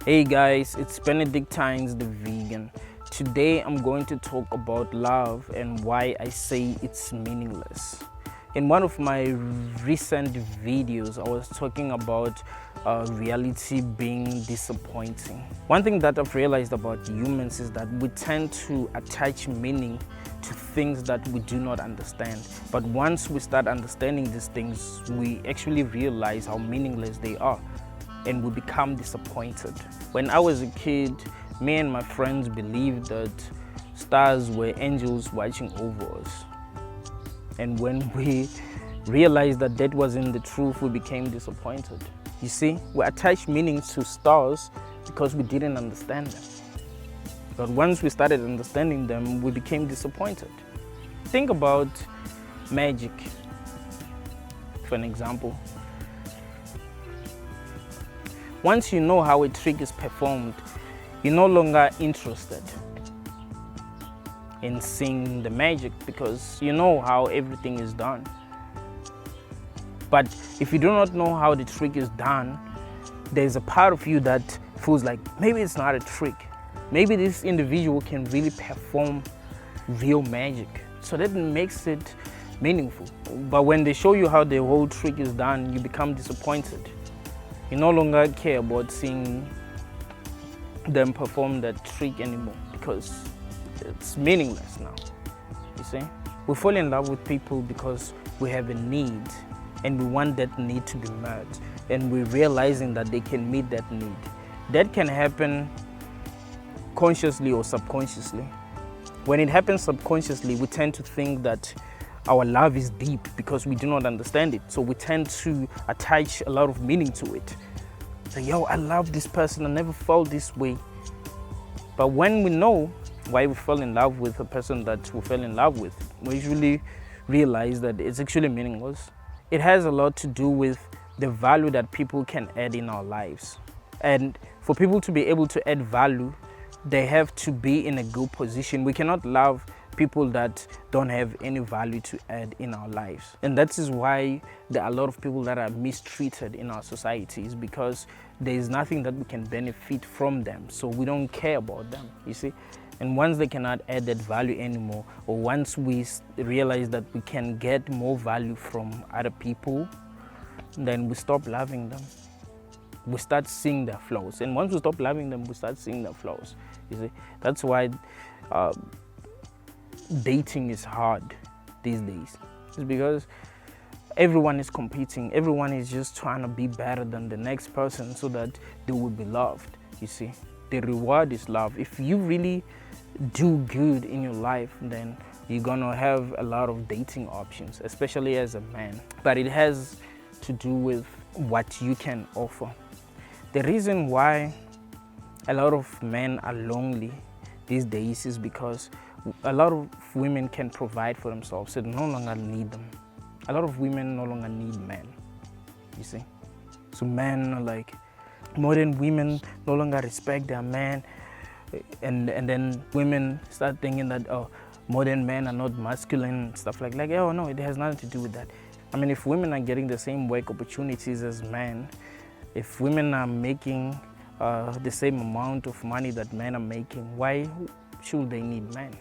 Hey guys, it's Benedictines the Vegan. Today I'm going to talk about love and why I say it's meaningless. In one of my recent videos, I was talking about reality being disappointing. One thing that I've realized about humans is that we tend to attach meaning to things that we do not understand. But once we start understanding these things, we actually realize how meaningless they are, and we become disappointed. When I was a kid, me and my friends believed that stars were angels watching over us. And when we realized that that wasn't the truth, we became disappointed. You see, we attach meaning to stars because we didn't understand them. But once we started understanding them, we became disappointed. Think about magic, for an example. Once you know how a trick is performed, you're no longer interested in seeing the magic because you know how everything is done. But if you do not know how the trick is done, there's a part of you that feels like maybe it's not a trick. Maybe this individual can really perform real magic. So that makes it meaningful. But when they show you how the whole trick is done, you become disappointed. You no longer care about seeing them perform that trick anymore because it's meaningless now. You see? We fall in love with people because we have a need and we want that need to be met, and we're realizing that they can meet that need. That can happen consciously or subconsciously. When it happens subconsciously, we tend to think that our love is deep because we do not understand it. So we tend to attach a lot of meaning to it. So, yo, I love this person, I never felt this way. But when we know why we fell in love with a person that we fell in love with, we usually realize that it's actually meaningless. It has a lot to do with the value that people can add in our lives. And for people to be able to add value, they have to be in a good position. We cannot love people that don't have any value to add in our lives. And that is why there are a lot of people that are mistreated in our societies, because there is nothing that we can benefit from them. So we don't care about them, you see. And once they cannot add that value anymore, or once we realize that we can get more value from other people, then we stop loving them. We start seeing their flaws. And once we stop loving them, we start seeing their flaws. You see, that's why dating is hard these days. It's because everyone is competing. Everyone is just trying to be better than the next person so that they will be loved. You see, the reward is love. If you really do good in your life, then you're gonna have a lot of dating options, especially as a man. But it has to do with what you can offer. The reason why a lot of men are lonely these days is because a lot of women can provide for themselves, so they no longer need them. A lot of women no longer need men, you see. So men are like, modern women no longer respect their man, and then women start thinking that, oh, modern men are not masculine, stuff like oh no, it has nothing to do with that. I mean, if women are getting the same work opportunities as men, if women are making the same amount of money that men are making, why should they need men?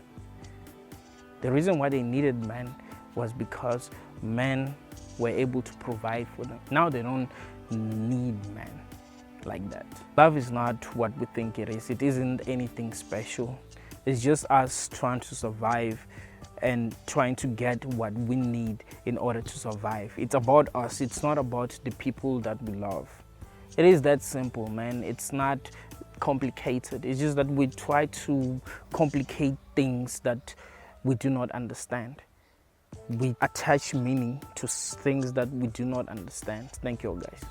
The reason why they needed men was because men were able to provide for them. Now they don't need men like that. Love is not what we think it is. It isn't anything special. It's just us trying to survive and trying to get what we need in order to survive. It's about us. It's not about the people that we love. It is that simple, man. It's not complicated. It's just that we try to complicate things that we do not understand. We attach meaning to things that we do not understand. Thank you all, guys.